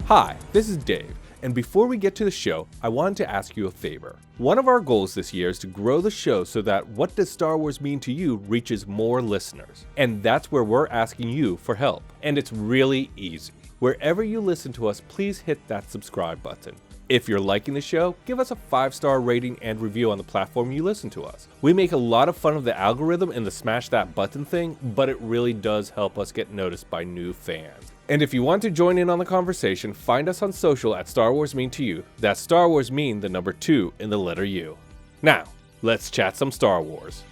Hi, this is Dave, and before we get to the show, I wanted to ask you a favor. One of our goals this year is to grow the show so that What Does Star Wars Mean to You reaches more listeners. And that's where we're asking you for help. And it's really easy. Wherever you listen to us, please hit that subscribe button. If you're liking the show, give us a 5-star rating and review on the platform you listen to us. We make a lot of fun of the algorithm and the smash that button thing, but it really does help us get noticed by new fans. And if you want to join in on the conversation, find us on social at Star Wars Mean to You. That's Star Wars Mean, the number 2 in the letter U. Now, let's chat some Star Wars.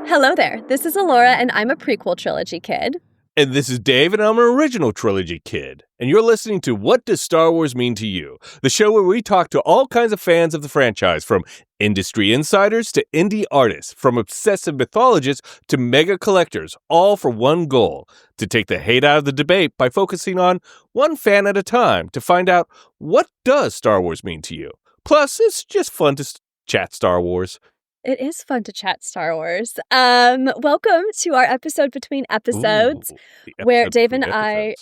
Hello there, this is Elora, and I'm a prequel trilogy kid. And this is Dave, and I'm an original trilogy kid. And you're listening to What Does Star Wars Mean to You? The show where we talk to all kinds of fans of the franchise, from industry insiders to indie artists, from obsessive mythologists to mega collectors, all for one goal: to take the hate out of the debate by focusing on one fan at a time to find out, what does Star Wars mean to you? Plus, it's just fun to chat Star Wars. It is fun to chat Star Wars. Welcome to our episode between episodes, where Dave and I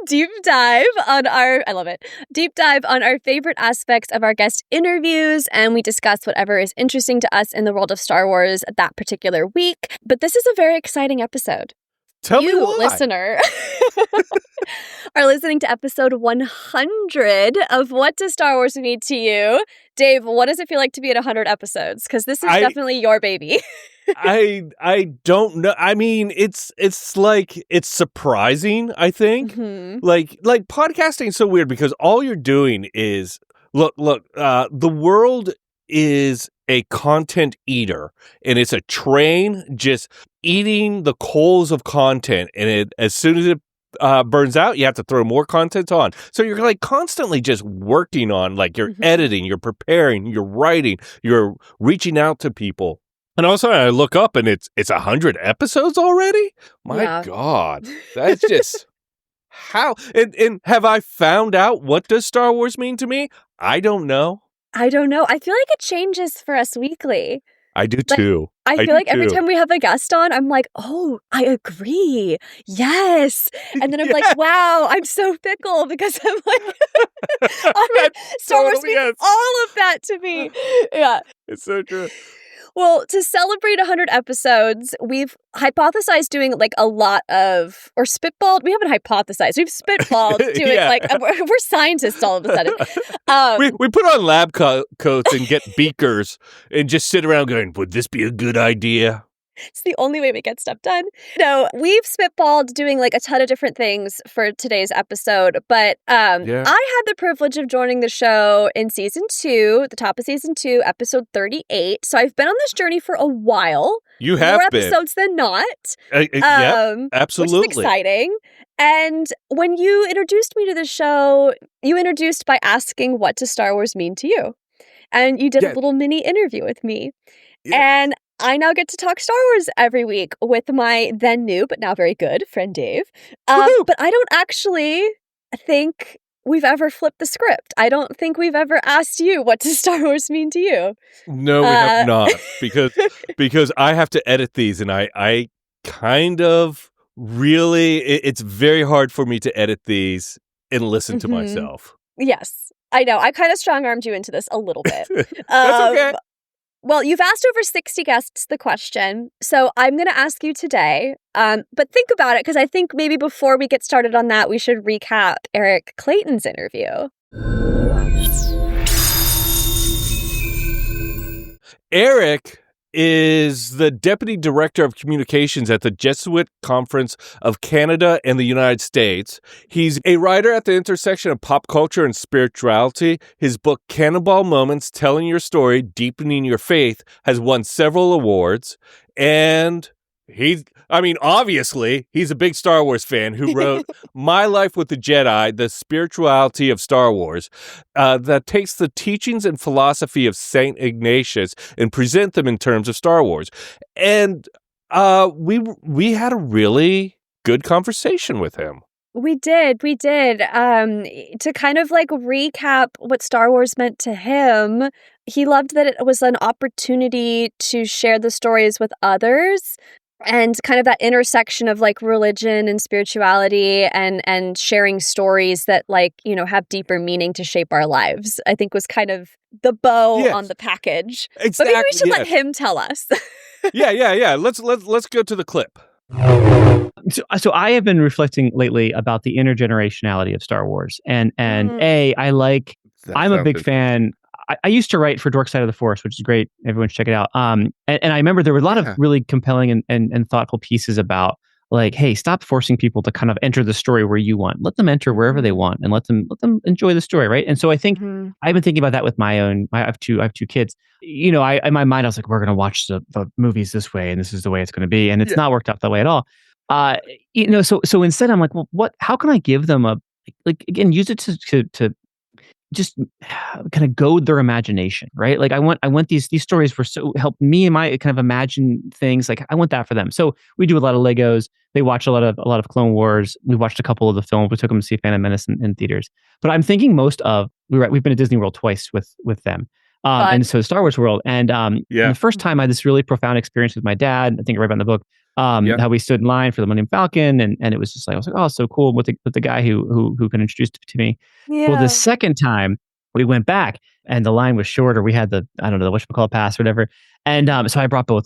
deep dive on our favorite aspects of our guest interviews, and we discuss whatever is interesting to us in the world of Star Wars that particular week. But this is a very exciting episode. Tell me why. Listener, are listening to episode 100 of What Does Star Wars Mean to You? Dave, what does it feel like to be at 100 episodes? Because this is definitely your baby. I don't know. I mean, it's like, it's surprising, I think. Mm-hmm. Like podcasting is so weird because all you're doing is, look, the world is a content eater, and it's a train just eating the coals of content, and as soon as it burns out, you have to throw more content on. So you're like constantly just working on, like, you're editing, you're preparing, you're writing, you're reaching out to people. And all of a sudden I look up and it's 100 episodes already? My God, that's just how. And have I found out what does Star Wars mean to me? I don't know. I feel like it changes for us weekly. I do too. I feel like every time we have a guest on, I'm like, oh, I agree. Yes. And then I'm like, wow, I'm so fickle because I'm like, Star Wars means all of that to me. Yeah. It's so true. Well, to celebrate 100 episodes, we've hypothesized doing like a lot of, or spitballed. We haven't hypothesized. We've spitballed doing we're scientists all of a sudden. We put on lab coats and get beakers and just sit around going, would this be a good idea? It's the only way we get stuff done. No, we've spitballed doing like a ton of different things for today's episode, but I had the privilege of joining the show in season 2, the top of season 2, episode 38. So I've been on this journey for a while. You have more been. Episodes than not. Absolutely. Which is exciting. And when you introduced me to the show, you introduced by asking, what does Star Wars mean to you? And you did a little mini interview with me. Yeah. And I now get to talk Star Wars every week with my then new, but now very good friend Dave. But I don't actually think we've ever flipped the script. I don't think we've ever asked you, what does Star Wars mean to you? No, we have not. Because I have to edit these, and I kind of really, it's very hard for me to edit these and listen to myself. Yes, I know. I kind of strong-armed you into this a little bit. That's okay. Well, you've asked over 60 guests the question, so I'm going to ask you today, but think about it, because I think maybe before we get started on that, we should recap Eric Clayton's interview. Eric is the Deputy Director of Communications at the Jesuit Conference of Canada and the United States. He's a writer at the intersection of pop culture and spirituality. His book, Cannonball Moments, Telling Your Story, Deepening Your Faith, has won several awards. And obviously, he's a big Star Wars fan who wrote My Life with the Jedi, The Spirituality of Star Wars, that takes the teachings and philosophy of St. Ignatius and present them in terms of Star Wars. And we had a really good conversation with him. We did. To kind of like recap what Star Wars meant to him, he loved that it was an opportunity to share the stories with others, and kind of that intersection of like religion and spirituality and sharing stories that like, have deeper meaning to shape our lives, I think was kind of the bow on the package. Exactly. But maybe we should let him tell us. Yeah. Let's go to the clip. So I have been reflecting lately about the intergenerationality of Star Wars, and I'm a big fan. I used to write for Dork Side of the Force, which is great. Everyone should check it out. And I remember there were a lot of really compelling and thoughtful pieces about like, hey, stop forcing people to kind of enter the story where you want. Let them enter wherever they want, and let them enjoy the story, right? And so I think I've been thinking about that with my own. I have two kids. In my mind, I was like, we're going to watch the movies this way, and this is the way it's going to be, and it's not worked out that way at all. So instead, I'm like, well, how can I give them again, use it to just kind of goad their imagination, right? Like I want these stories were so help me and my kind of imagine things. Like I want that for them. So we do a lot of Legos. They watch a lot of Clone Wars. We watched a couple of the films. We took them to see Phantom Menace in theaters. But I'm thinking most of we've been to Disney World twice with them. And so Star Wars World. And the first time I had this really profound experience with my dad. I think I read about in the book. How we stood in line for the Millennium Falcon, and it was just like I was like, oh, so cool with the guy who can introduce it to me. Yeah. Well, the second time we went back and the line was shorter. We had the whatchamacallit pass or whatever, and so I brought both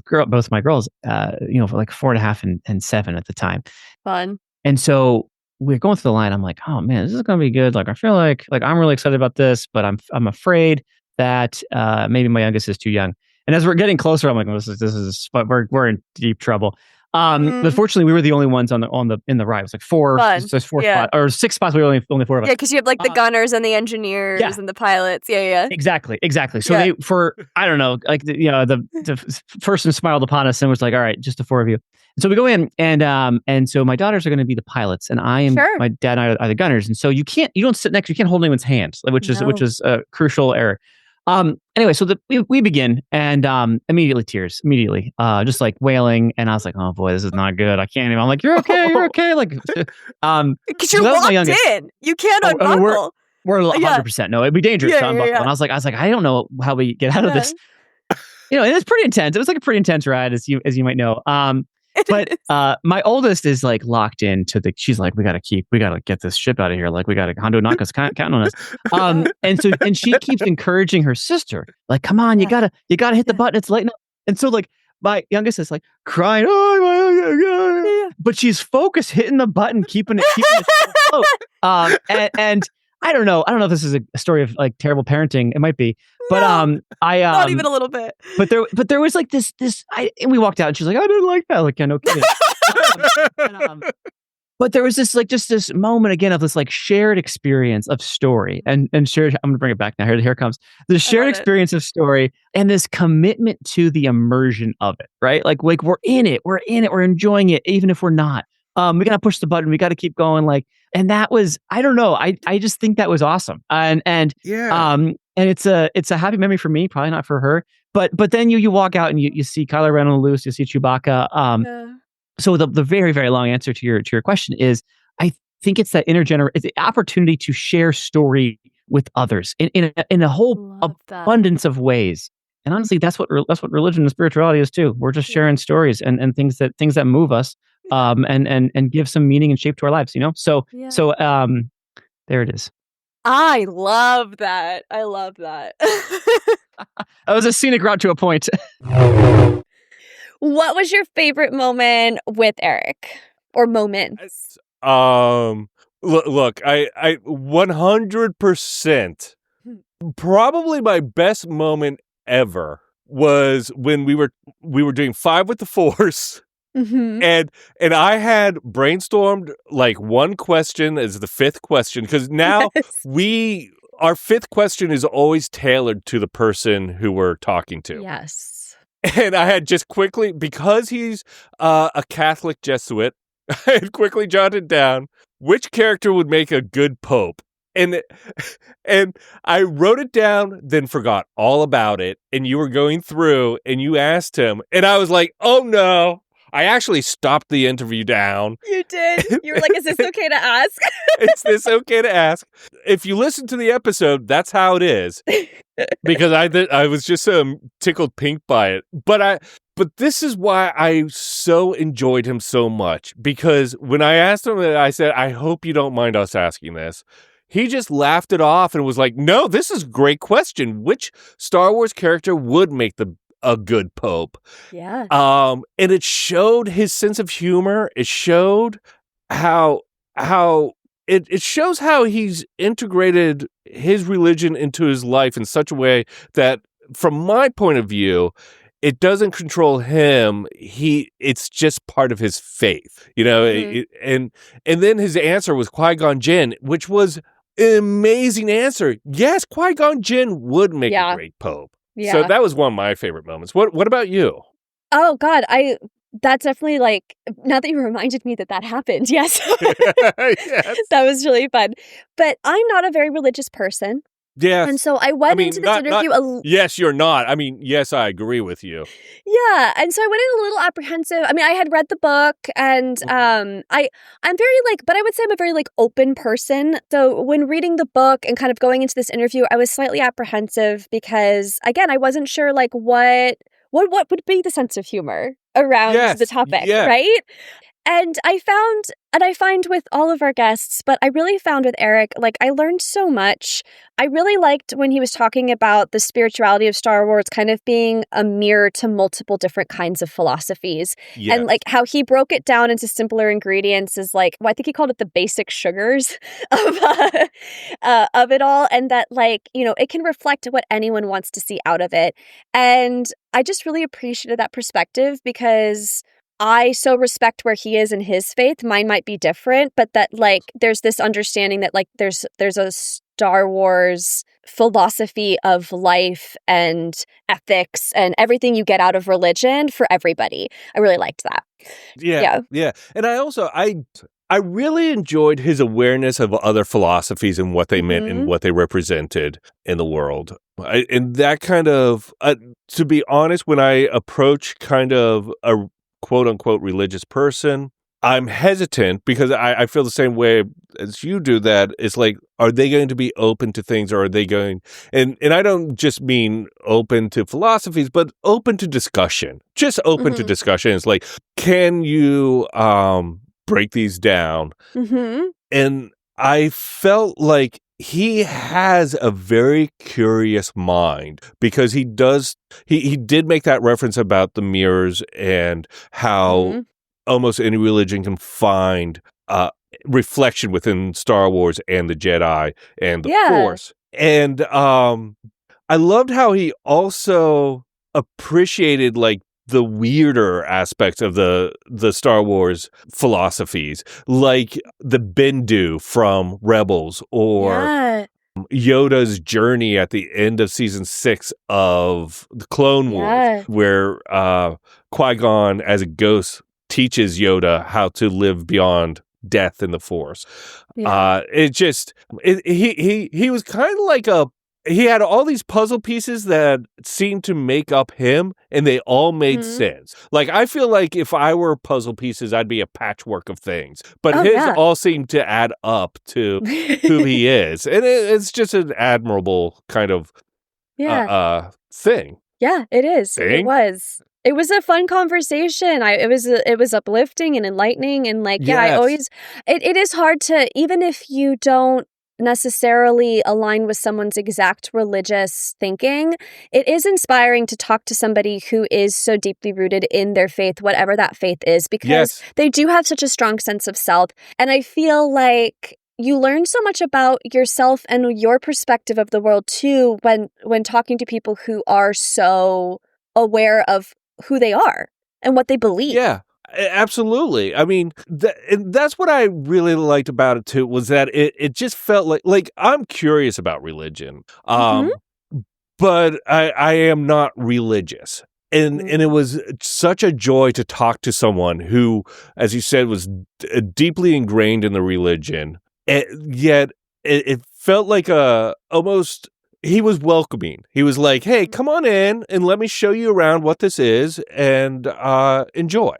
my girls, for like 4.5 and 7 at the time. Fun. And so we're going through the line. I'm like, oh man, this is gonna be good. Like I feel like I'm really excited about this, but I'm afraid that maybe my youngest is too young. And as we're getting closer, I'm like, this is we're in deep trouble. But fortunately, we were the only ones in the ride. It was like four spots or 6 spots. We were only 4 of us. Yeah, because you have like the gunners and the engineers and the pilots. Yeah. Exactly. So they I don't know, like the person smiled upon us and was like, all right, just the 4 of you. And so we go in and so my daughters are going to be the pilots and I am my dad and I are the gunners. And so you don't sit next. You can't hold anyone's hand, which is a crucial error. Anyway, so we begin and immediately tears, just like wailing, and I was like, oh boy, this is not good. I can't even. I'm like, you're okay, like because you're locked in. You can't unbuckle. We're 100%. No, it'd be dangerous to unbuckle. And I was like, I don't know how we get out of this. And it's pretty intense. It was like a pretty intense ride, as you might know. But my oldest is like locked into she's like, we gotta get this ship out of here. Like we gotta Hondo Naka's counting on us. And she keeps encouraging her sister, like, come on, you gotta hit the button. It's lighting up. And so like my youngest is like crying, but she's focused, hitting the button, keeping it afloat. And I don't know if this is a story of like terrible parenting. It might be, but I not even a little bit. But there was like this and we walked out and she's like, I didn't like that. Like, yeah, no kidding. But there was this like just this moment again of this like shared experience of story and shared. I'm gonna bring it back now. Here it comes. The shared experience of story and this commitment to the immersion of it. Right? Like we're in it. We're enjoying it, even if we're not. We gotta push the button. We gotta keep going. Like, and that was, I don't know. I just think that was awesome. And it's a happy memory for me, probably not for her. But then you walk out and you see Kylo Ren on the loose, you see Chewbacca. So the very, very long answer to your question is, I think it's that it's the opportunity to share story with others in a whole abundance of ways. And honestly, that's what religion and spirituality is too. We're just sharing stories and things that move us. And give some meaning and shape to our lives, So there it is. I love that. That was a scenic route to a point. What was your favorite moment with Eric, or moments? Look, I 100%. Probably my best moment ever was when we were doing 5 with the Force. Mm-hmm. And I had brainstormed like one question as the 5th question, because now our 5th question is always tailored to the person who we're talking to. Yes. And I had just quickly, because he's a Catholic Jesuit, I had quickly jotted down which character would make a good pope. And I wrote it down, then forgot all about it. And you were going through and you asked him, and I was like, oh no. I actually stopped the interview down. You did? You were like, is this okay to ask? Is this okay to ask? If you listen to the episode, that's how it is. Because I was just tickled pink by it. But this is why I so enjoyed him so much. Because when I asked him, I said, I hope you don't mind us asking this. He just laughed it off and was like, no, this is a great question. Which Star Wars character would make a good Pope? Yeah. And it showed his sense of humor. It showed how it shows how he's integrated his religion into his life in such a way that, from my point of view, it doesn't control him. It's just part of his faith, you know. And then his answer was Qui-Gon Jinn, which was an amazing answer. Yes, Qui-Gon Jinn would make a great Pope. Yeah. So that was one of my favorite moments. What about you? Oh God, that's definitely, like, now that you reminded me that happened, yes. Yes. That was really fun. But I'm not a very religious person. Yes. And so I went into this interview... yes, you're not. I mean, yes, I agree with you. Yeah. And so I went in a little apprehensive. I mean, I had read the book, and I'm very, like, but I would say I'm a very, like, open person. So when reading the book and kind of going into this interview, I was slightly apprehensive because, again, I wasn't sure, like, what would be the sense of humor around the topic, right? And I find with all of our guests, but I really found with Eric, like, I learned so much. I really liked when he was talking about the spirituality of Star Wars kind of being a mirror to multiple different kinds of philosophies. Yes. And, like, how he broke it down into simpler ingredients is, like, well, I think he called it the basic sugars of it all. And that, like, you know, it can reflect what anyone wants to see out of it. And I just really appreciated that perspective because I so respect where he is in his faith. Mine might be different, but that, like, there's this understanding that, like, there's a Star Wars philosophy of life and ethics and everything you get out of religion for everybody. I really liked that. Yeah. And I really enjoyed his awareness of other philosophies and what they meant and what they represented in the world. And that kind of, to be honest, when I approach kind of a quote-unquote religious person, I'm hesitant because I feel the same way as you do, that it's like, are they going to be open to things, or are they going... And I don't just mean open to philosophies, but open to discussion. Just open to discussion. It's like, can you break these down? And I felt like he has a very curious mind because he did make that reference about the mirrors and how almost any religion can find reflection within Star Wars and the Jedi and the Force. And I loved how he also appreciated, like, the weirder aspects of the Star Wars philosophies, like the Bendu from Rebels, or Yoda's journey at the end of season 6 of the Clone Wars, where Qui-Gon as a ghost teaches Yoda how to live beyond death in the Force. He was kind of like he had all these puzzle pieces that seemed to make up him, and they all made sense. Like, I feel like if I were puzzle pieces, I'd be a patchwork of things. But his all seemed to add up to who he is. And it's just an admirable kind of thing. Yeah, it is. It was. It was a fun conversation. It was uplifting and enlightening. And, like, I always... It is hard to, even if you don't necessarily align with someone's exact religious thinking, it is inspiring to talk to somebody who is so deeply rooted in their faith, whatever that faith is, because they do have such a strong sense of self. And I feel like you learn so much about yourself and your perspective of the world too when talking to people who are so aware of who they are and what they believe. Yeah. Absolutely. I mean, that's what I really liked about it too, was that it just felt like I'm curious about religion, but I am not religious. And it was such a joy to talk to someone who, as you said, was deeply ingrained in the religion, and yet it felt like he was welcoming. He was like, hey, come on in and let me show you around what this is and enjoy.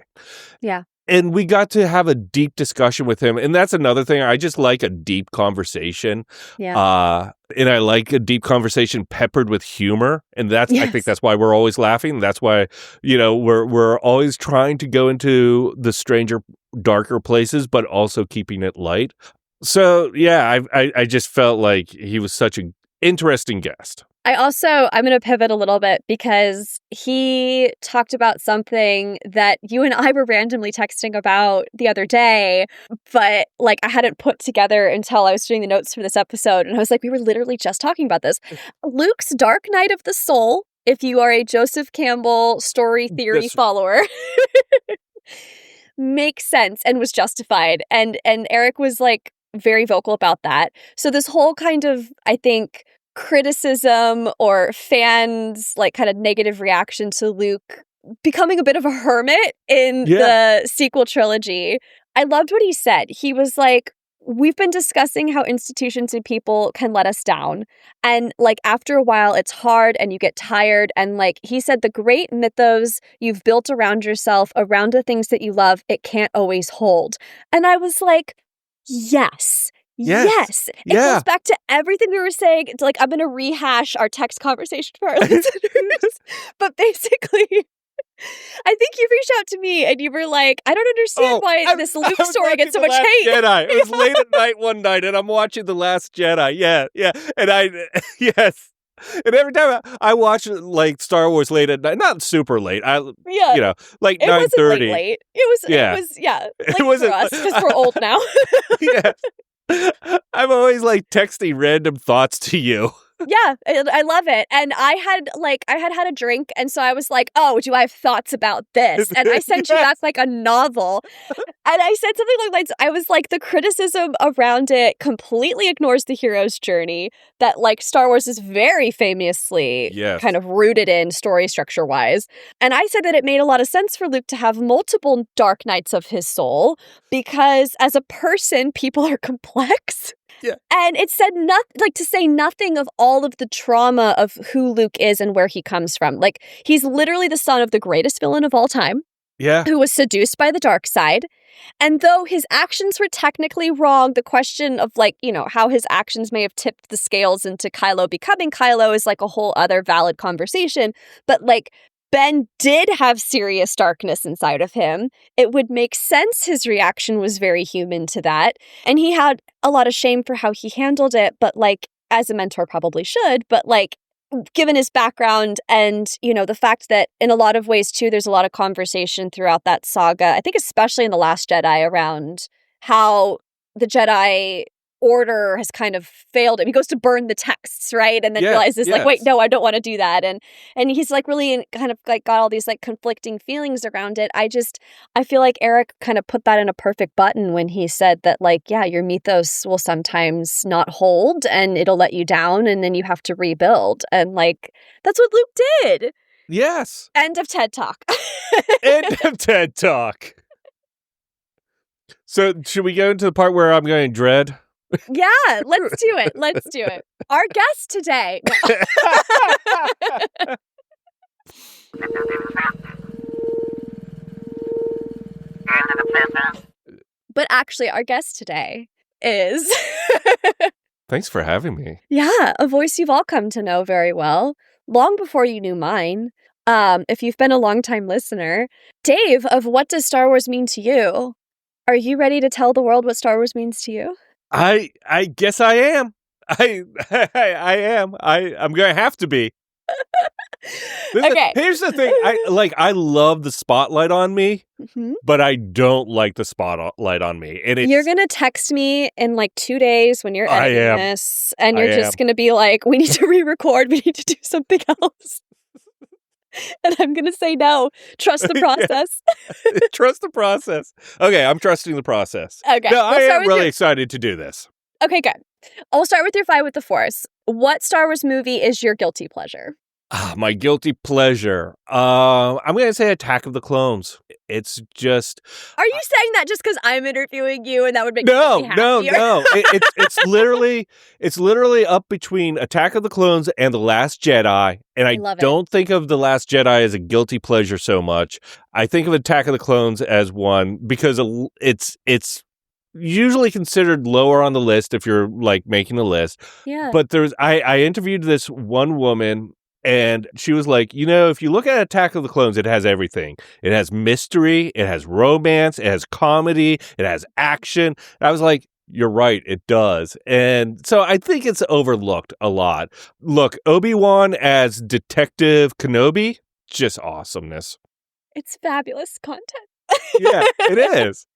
Yeah. And we got to have a deep discussion with him. And that's another thing. I just like a deep conversation. Yeah. And I like a deep conversation peppered with humor. And I think that's why we're always laughing. That's why, we're always trying to go into the stranger, darker places, but also keeping it light. So, yeah, I just felt like he was such an interesting guest. I'm going to pivot a little bit because he talked about something that you and I were randomly texting about the other day, but like I hadn't put together until I was doing the notes for this episode. And I was like, we were literally just talking about this. Luke's Dark Night of the Soul, if you are a Joseph Campbell story theory follower, makes sense and was justified. And Eric was like very vocal about that. So this whole kind of, I think, criticism or fans like kind of negative reaction to Luke becoming a bit of a hermit in the sequel trilogy. I loved what he said. He was like, we've been discussing how institutions and people can let us down. And like after a while, it's hard and you get tired. And like he said, the great mythos you've built around yourself, around the things that you love, it can't always hold. And I was like, yes. Yes. It goes back to everything we were saying. It's like, I'm going to rehash our text conversation for our listeners. But basically, I think you reached out to me and you were like, I don't understand why this Luke story gets so much hate. Jedi. It was late at night one night and I'm watching The Last Jedi. Yeah. And and every time I watch like Star Wars late at night, not super late. Like 9:30. Late. It was late for us because we're old now. Yeah. I'm always like texting random thoughts to you. Yeah, I love it. And I had a drink, and so I was like, oh, do I have thoughts about this? And I sent you back like a novel. And I said something like I was like, the criticism around it completely ignores the hero's journey that like Star Wars is very famously kind of rooted in story structure wise. And I said that it made a lot of sense for Luke to have multiple dark nights of his soul because as a person, people are complex. Yeah. And it said to say nothing of all of the trauma of who Luke is and where he comes from. Like, he's literally the son of the greatest villain of all time. Yeah. Who was seduced by the dark side. And though his actions were technically wrong, the question of how his actions may have tipped the scales into Kylo becoming Kylo is like a whole other valid conversation. But Ben did have serious darkness inside of him. It would make sense his reaction was very human to that. And he had a lot of shame for how he handled it, but as a mentor probably should, but given his background and, the fact that in a lot of ways too, there's a lot of conversation throughout that saga, I think especially in The Last Jedi around how the Jedi Order has kind of failed him. He goes to burn the texts, right? And then realizes wait, no, I don't want to do that. And he's really kind of got all these conflicting feelings around it. I feel like Eric kind of put that in a perfect button when he said that your mythos will sometimes not hold and it'll let you down and then you have to rebuild. And that's what Luke did. Yes. End of TED Talk. End of TED Talk. So should we go into the part where I'm going dread? Yeah, let's do it. Our guest today. But actually, our guest today is... Thanks for having me. Yeah, a voice you've all come to know very well, long before you knew mine. If you've been a longtime listener. Dave of What Does Star Wars Mean to You? Are you ready to tell the world what Star Wars means to you? I guess I am. I am. I'm going to have to be. Here's the thing. I love the spotlight on me, but I don't like the spotlight on me. And you're going to text me in 2 days when you're editing this, and you're just going to be like, we need to re-record. We need to do something else. And I'm going to say no. Trust the process. Trust the process. Okay, I'm trusting the process. Okay. No, I am really excited to do this. Okay, good. I'll start with your fight with the Force. What Star Wars movie is your guilty pleasure? My guilty pleasure. I'm going to say Attack of the Clones. It's just... Are you saying that just because I'm interviewing you and that would make me happier? No. It's literally up between Attack of the Clones and The Last Jedi. And I don't think of The Last Jedi as a guilty pleasure so much. I think of Attack of the Clones as one because it's usually considered lower on the list if you're like making a list. Yeah. But I interviewed this one woman and she was like, if you look at Attack of the Clones, it has everything. It has mystery, it has romance, it has comedy, it has action. And I was like, you're right, it does. And so I think it's overlooked a lot. Look, Obi-Wan as Detective Kenobi, just awesomeness. It's fabulous content. Yeah, it is.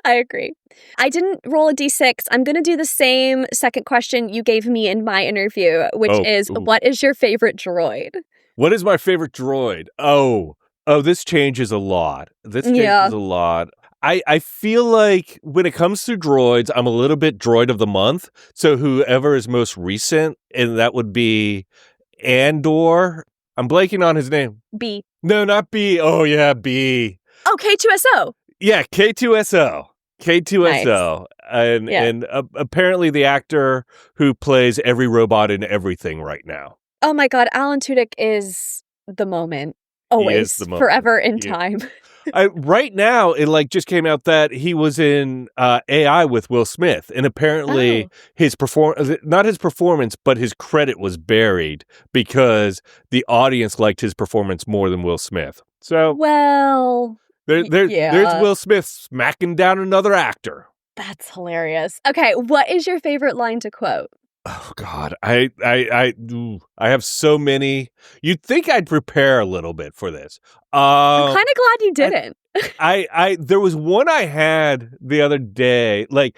I agree. I didn't roll a D6. I'm going to do the same second question you gave me in my interview, which is, what is your favorite droid? What is my favorite droid? Oh, this changes a lot. I feel like when it comes to droids, I'm a little bit droid of the month. So whoever is most recent, and that would be Andor. I'm blanking on his name. B. No, not B. Oh, yeah, B. Oh, K2SO. Yeah, K2SO. K2SO. Nice. And apparently the actor who plays every robot in everything right now. Oh my God, Alan Tudyk is the moment. Always. Forever in time. Right now, it just came out that he was in AI with Will Smith, and apparently not his performance, but his credit was buried because the audience liked his performance more than Will Smith. So, there's Will Smith smacking down another actor. That's hilarious. Okay, what is your favorite line to quote? Oh God, I have so many. You'd think I'd prepare a little bit for this. I'm kind of glad you didn't. There was one I had the other day. Like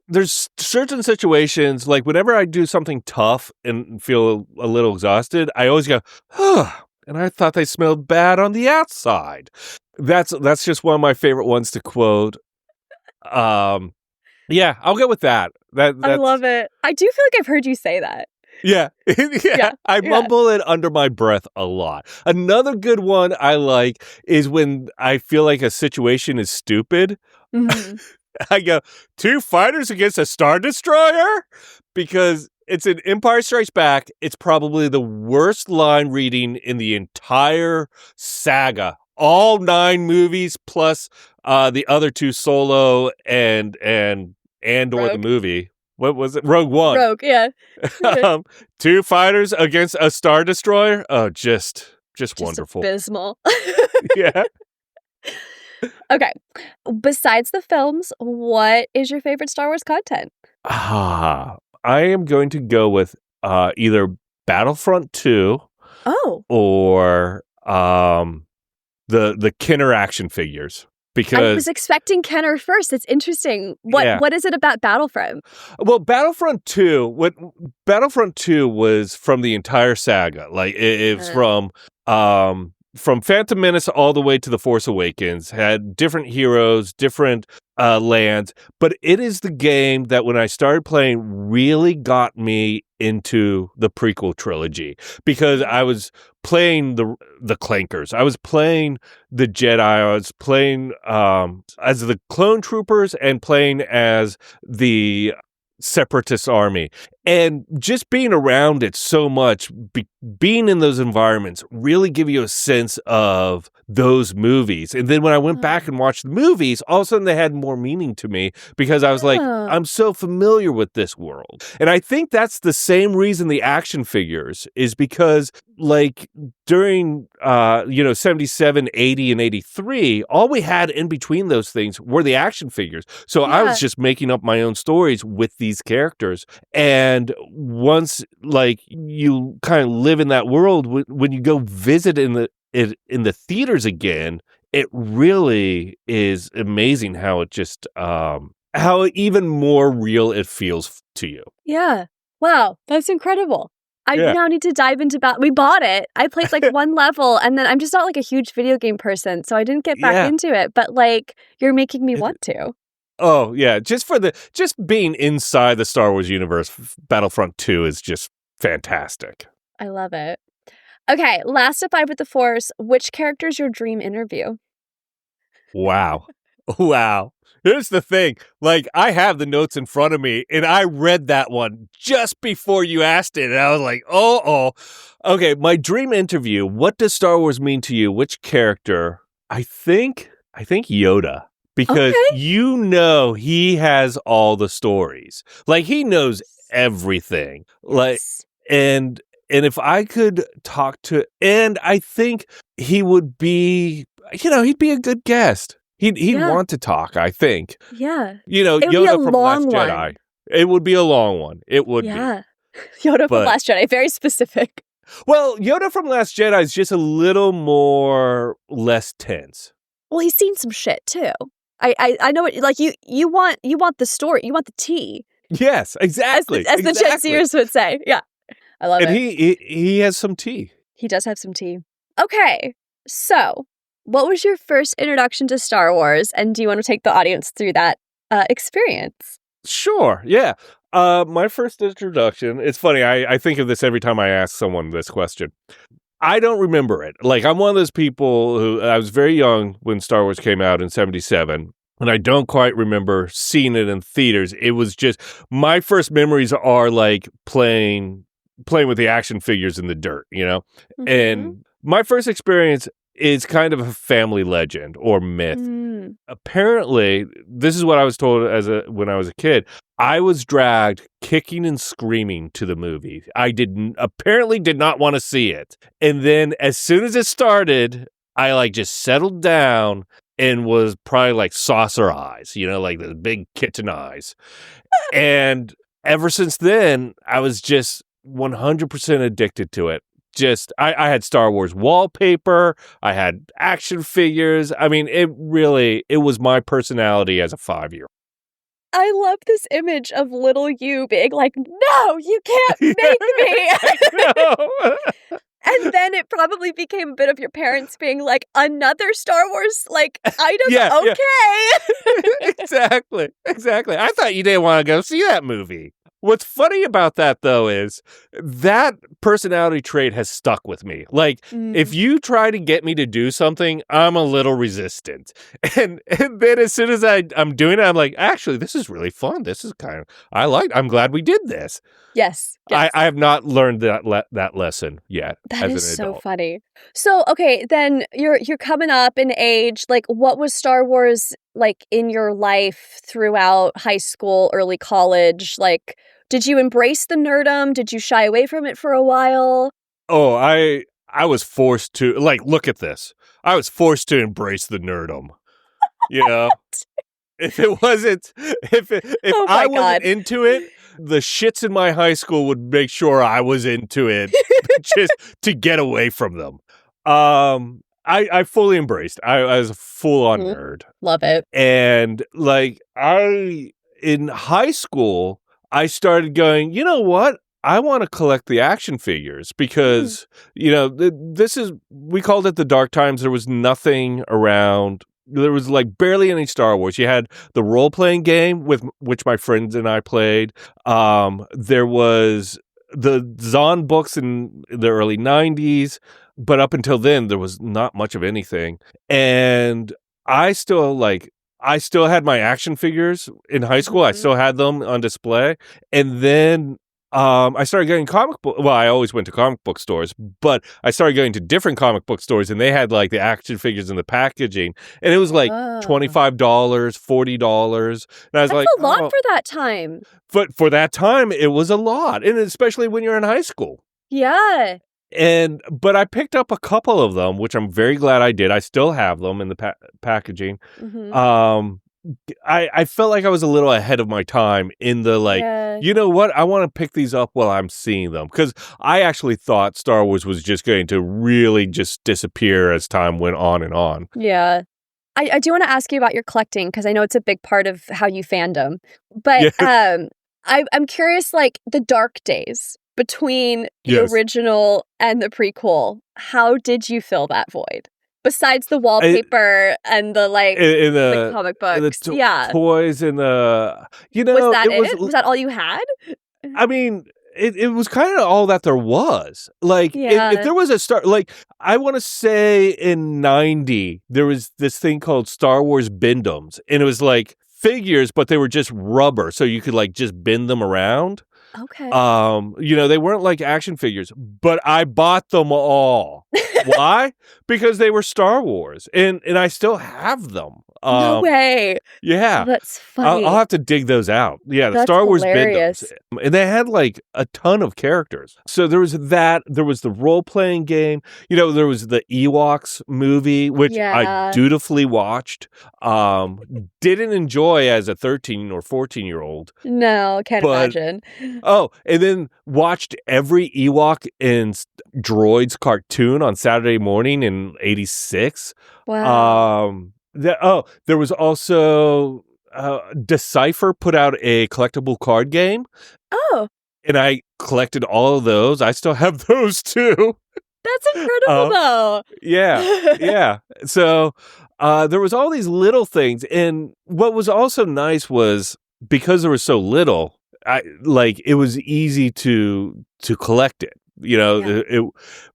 there's certain situations, like whenever I do something tough and feel a little exhausted, I always go, and I thought they smelled bad on the outside. That's just one of my favorite ones to quote. Yeah, I'll go with that. I love it. I do feel like I've heard you say that. Yeah. I mumble it under my breath a lot. Another good one I like is when I feel like a situation is stupid. Mm-hmm. I go, 2 fighters against a Star Destroyer? Because it's an Empire Strikes Back. It's probably the worst line reading in the entire saga. All 9 movies plus the other 2 Solo and Andor the movie. What was it? Rogue One. Rogue, yeah. 2 fighters against a Star Destroyer. Oh, just wonderful. Abysmal. Yeah. Okay. Besides the films, what is your favorite Star Wars content? I am going to go with either Battlefront 2 or the Kenner action figures. Because I was expecting Kenner first. It's interesting. What is it about Battlefront? Well, Battlefront 2 was from the entire saga. Like it's from Phantom Menace all the way to The Force Awakens, had different heroes, different lands, but it is the game that when I started playing really got me into the prequel trilogy because I was playing the Clankers, I was playing the Jedi, I was playing as the clone troopers and playing as the Separatist army, and just being around it so much, being in those environments really give you a sense of those movies. And then when I went back and watched the movies, all of a sudden they had more meaning to me because I was like, I'm so familiar with this world. And I think that's the same reason the action figures is because like during 77, 80 and 83, all we had in between those things were the action figures. So I was just making up my own stories with these characters. And once like you kind of live in that world, when you go visit in the theaters again, it really is amazing how it just how even more real it feels to you. Yeah. Wow, that's incredible. I now need to dive into we bought it. I played like one level and then I'm just not like a huge video game person, so I didn't get back into it, but like you're making me want to. Oh, yeah, just being inside the Star Wars universe, Battlefront 2 is just fantastic. I love it. 5 with the Force. Which character is your dream interview? Wow. Wow. Here's the thing. Like, I have the notes in front of me, and I read that one just before you asked it. And I was like, oh. Okay, my dream interview. What does Star Wars mean to you? Which character? I think Yoda. Because he has all the stories. Like, he knows everything. Like, and if I could talk to, and I think he would be, he'd be a good guest. He'd want to talk, I think. Yeah. Yoda from Last Jedi. It would be a long one. It would be. Yoda from Last Jedi. Very specific. Well, Yoda from Last Jedi is just a little more less tense. Well, he's seen some shit too. I know it. Like you want the story. You want the tea. Yes, exactly. As the Gen Zers would say. Yeah, I love it. And he has some tea. He does have some tea. Okay, so what was your first introduction to Star Wars, and do you want to take the audience through that experience? Sure. Yeah. My first introduction. It's funny. I think of this every time I ask someone this question. I don't remember it. Like, I'm one of those people who, I was very young when Star Wars came out in 1977, and I don't quite remember seeing it in theaters. It was just, my first memories are like playing with the action figures in the dirt, Mm-hmm. And my first experience is kind of a family legend or myth. Apparently, this is what I was told when I was a kid. I was dragged kicking and screaming to the movie. I apparently did not want to see it. And then as soon as it started, I just settled down and was probably like saucer eyes, like the big kitten eyes. And ever since then, I was just 100% addicted to it. I had Star Wars wallpaper. I had action figures. I mean, it was my personality as a 5-year-old. I love this image of little you being like, no, you can't make me. And then it probably became a bit of your parents being like, another Star Wars item? Okay. Exactly. I thought you didn't want to go see that movie. What's funny about that, though, is that personality trait has stuck with me. If you try to get me to do something, I'm a little resistant. And then as soon as I'm doing it, I'm like, actually, this is really fun. This is I'm glad we did this. Yes. I have not learned that lesson yet. That is so funny. So, okay, then you're coming up in age. What was Star Wars in your life throughout high school, early college? Did you embrace the nerdum? Did you shy away from it for a while? Oh, I was forced to, look at this. I was forced to embrace the nerdum. If it wasn't, if I wasn't into it, the shits in my high school would make sure I was into it just to get away from them. I fully embraced. I was a full-on nerd. Love it. And in high school, I started going, you know what? I want to collect the action figures because, we called it the dark times. There was nothing around. There was barely any Star Wars. You had the role-playing game with which my friends and I played. There was the Zahn books in the early 90s, but up until then, there was not much of anything. And I still had my action figures in high school. I still had them on display. And then I started getting comic book. Well, I always went to comic book stores, but I started going to different comic book stores, and they had the action figures in the packaging, and it was $25, $40. And I was That's a lot for that time. But for that time, it was a lot, and especially when you're in high school. Yeah. But I picked up a couple of them, which I'm very glad I did. I still have them in the packaging. Mm-hmm. I felt like I was a little ahead of my time in the you know what? I want to pick these up while I'm seeing them, because I actually thought Star Wars was just going to really just disappear as time went on and on. Yeah. I do want to ask you about your collecting, because I know it's a big part of how you fandom. But I'm curious, the dark days between the original and the prequel, how did you fill that void? Besides the wallpaper and the the comic books, toys and the was that it? Was that all you had? I mean, it was kind of all that there was. Like, if there was a Star, like, I want to say in 90, there was this thing called Star Wars Bindoms, and it was like figures, but they were just rubber, so you could like just bend them around. Okay. They weren't like action figures, but I bought them all. Why? Because they were Star Wars, and I still have them. No way. Yeah. That's funny. I'll have to dig those out. Yeah, the That's Star Wars hilarious. Bindoms. And they had like a ton of characters. So there was that. There was the role-playing game. There was the Ewoks movie, which I dutifully watched. Didn't enjoy as a 13 or 14-year-old. No, can't imagine. Oh, and then watched every Ewok in Droids cartoon on Saturday morning in 86. Wow. There was also Decipher put out a collectible card game. Oh. And I collected all of those. I still have those too. That's incredible though. Yeah. So there was all these little things. And what was also nice was because there was so little, it was easy to collect it.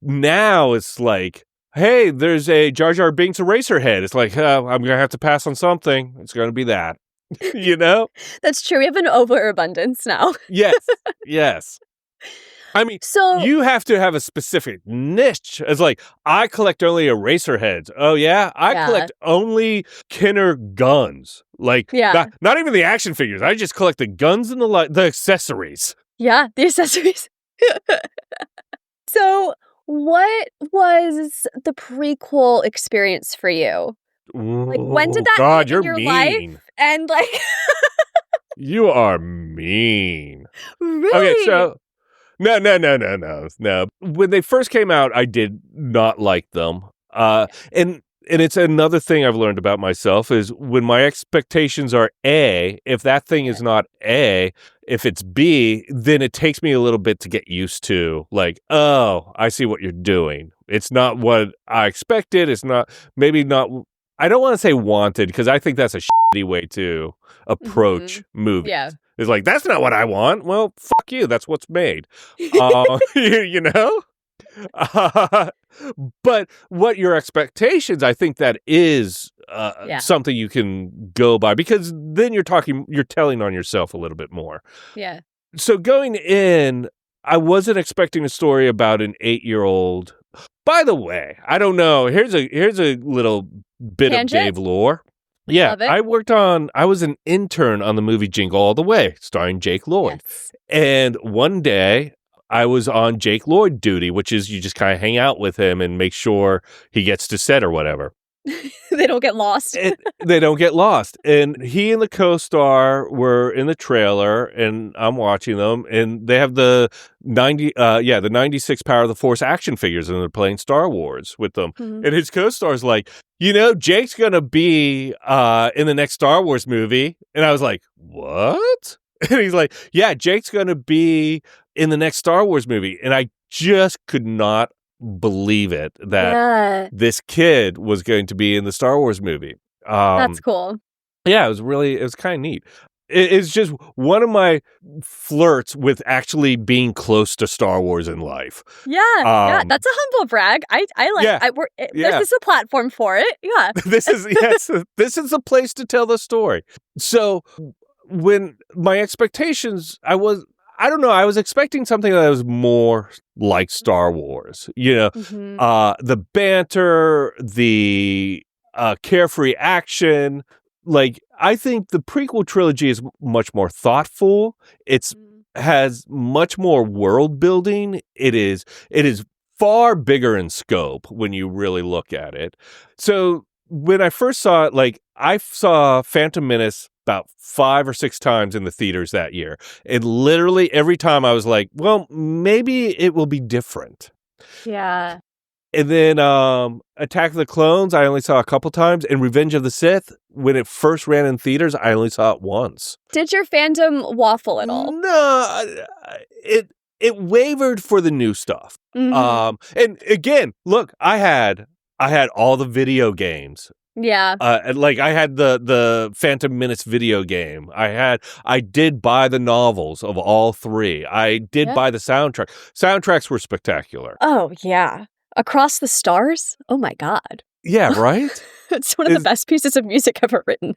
Now it's like, hey, there's a Jar Jar Binks Eraserhead. It's like, I'm going to have to pass on something. It's going to be that. That's true. We have an overabundance now. Yes. I mean, you have to have a specific niche. It's like, I collect only Eraserheads. Oh, yeah? I collect only Kenner guns. Like, not even the action figures. I just collect the guns and the accessories. Yeah, the accessories. So... what was the prequel experience for you? Like, when did that hit in your life? And like, you are mean. Really? Okay, so no. When they first came out, I did not like them. And it's another thing I've learned about myself is when my expectations are A, if that thing is not A, if it's B, then it takes me a little bit to get used to, like, oh, I see what you're doing. It's not what I expected. It's not, maybe not, I don't want to say wanted, because I think that's a shitty way to approach movies. Yeah. It's like, that's not what I want. Well, fuck you. That's what's made. You know? But what your expectations, I think that is something you can go by, because then you're telling on yourself a little bit more. Yeah. So going in, I wasn't expecting a story about an 8-year-old. By the way, I don't know. Here's a little bit of Dave lore. Yeah, I was an intern on the movie Jingle All the Way, starring Jake Lloyd. Yes. And one day I was on Jake Lloyd duty, which is you just kind of hang out with him and make sure he gets to set or whatever. They don't get lost. They don't get lost. And he and the co-star were in the trailer, and I'm watching them, and they have the 96 Power of the Force action figures, and they're playing Star Wars with them. Mm-hmm. And his co-star's like, Jake's gonna be in the next Star Wars movie. And I was like, what? And he's like, yeah, Jake's gonna be in the next Star Wars movie. And I just could not believe it that this kid was going to be in the Star Wars movie. That's cool. Yeah, it was kind of neat. It's just one of my flirts with actually being close to Star Wars in life. Yeah, that's a humble brag. I like. This is a platform for it. Yeah, this is a place to tell the story. So when my expectations, I was expecting something that was more like Star Wars. The banter, the carefree action. Like, I think the prequel trilogy is much more thoughtful. It's has much more world building. It is far bigger in scope when you really look at it. So when I first saw it, like, I saw Phantom Menace about 5 or 6 times in the theaters that year. And literally every time I was like, well, maybe it will be different. Yeah. And then Attack of the Clones, I only saw a couple times. And Revenge of the Sith, when it first ran in theaters, I only saw it once. Did your fandom waffle at all? No, it wavered for the new stuff. Mm-hmm. And again, look, I had all the video games. Yeah. Like I had the Phantom Menace video game. I did buy the novels of all three. I did buy the soundtrack. Soundtracks were spectacular. Oh, yeah. Across the Stars? Oh my God. Yeah, right? It's one of the best pieces of music ever written.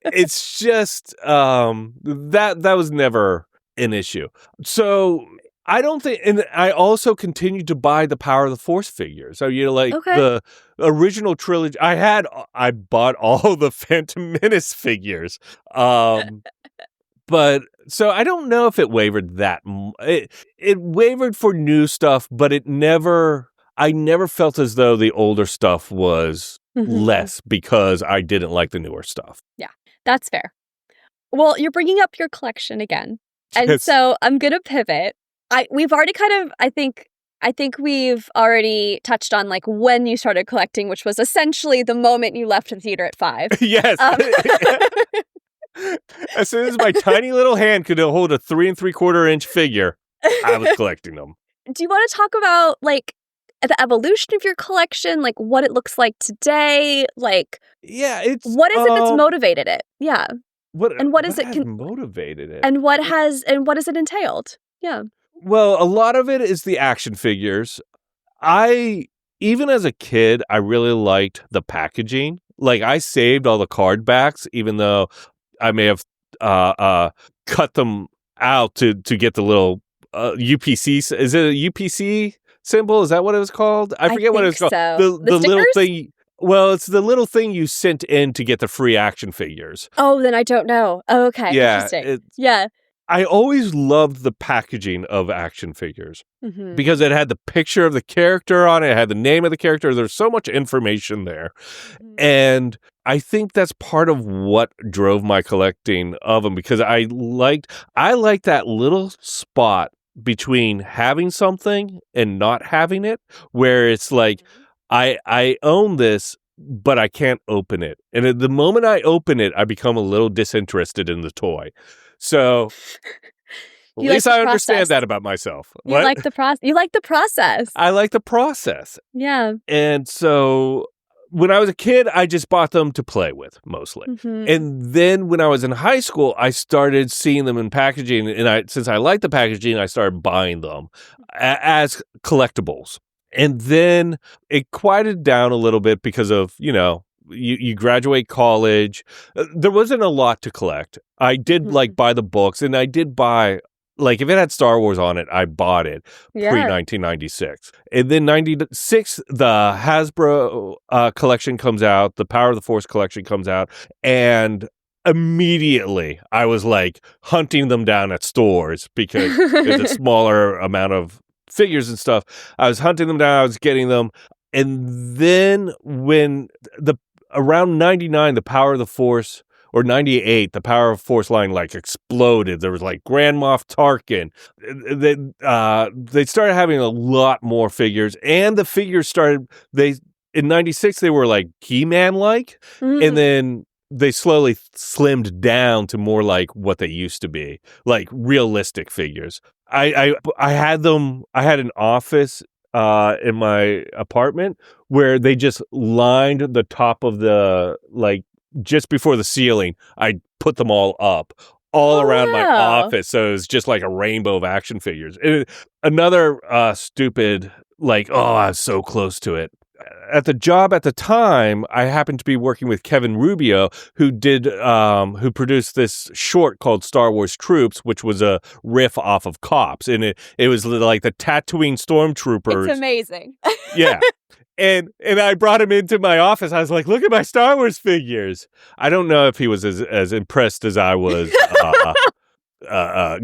It's just that was never an issue. So I don't think, and I also continued to buy the Power of the Force figures. So the original trilogy. I bought all the Phantom Menace figures. But so I don't know if it wavered it wavered for new stuff, but I never felt as though the older stuff was less because I didn't like the newer stuff. Yeah, that's fair. Well, you're bringing up your collection again. And so I'm going to pivot. We've already I think we've already touched on like when you started collecting, which was essentially the moment you left the theater at 5. Yes. As soon as my tiny little hand could hold a 3 3/4-inch figure, I was collecting them. Do you want to talk about like the evolution of your collection, like what it looks like today? Like, what is it that's motivated it? Yeah. What has motivated it? And what has it entailed? Yeah. Well, a lot of it is the action figures. Even as a kid, I really liked the packaging. Like I saved all the card backs, even though I may have cut them out to get the little UPC. Is it a UPC symbol? Is that what it was called? I forget what it was called. So. The little thing. Well, it's the little thing you sent in to get the free action figures. Oh, then I don't know. Oh, okay. Yeah, interesting. Yeah. I always loved the packaging of action figures because it had the picture of the character on it. It had the name of the character. There's so much information there. And I think that's part of what drove my collecting of them because I liked that little spot between having something and not having it, where it's like, I own this, but I can't open it. And at the moment I open it, I become a little disinterested in the toy. So at least I understand that about myself. You like the process. You like the process. I like the process. Yeah. And so when I was a kid, I just bought them to play with mostly. And then when I was in high school, I started seeing them in packaging. And since I liked the packaging, I started buying them as collectibles. And then it quieted down a little bit because of, you graduate college. There wasn't a lot to collect. I did buy the books, and I did buy, if it had Star Wars on it, I bought it pre-1996. And then 96, the Hasbro collection comes out, the Power of the Force collection comes out, and immediately I was hunting them down at stores because there's a smaller amount of figures and stuff. I was hunting them down, I was getting them. And then when around 99, the Power of the Force, or 98, the Power of Force line exploded. There was Grand Moff Tarkin. They started having a lot more figures, and the figures started. In 96 they were He-Man and then they slowly slimmed down to more like what they used to be, realistic figures. I had them. I had an office in my apartment where they just lined the top of the just before the ceiling. I put them all up around my office, so it was just like a rainbow of action figures. Another stupid I was so close to it. At the job at the time, I happened to be working with Kevin Rubio, who produced this short called Star Wars Troops, which was a riff off of Cops. And it was like the Tatooine Stormtroopers. It's amazing. Yeah. And I brought him into my office. I was like, look at my Star Wars figures. I don't know if he was as impressed as I was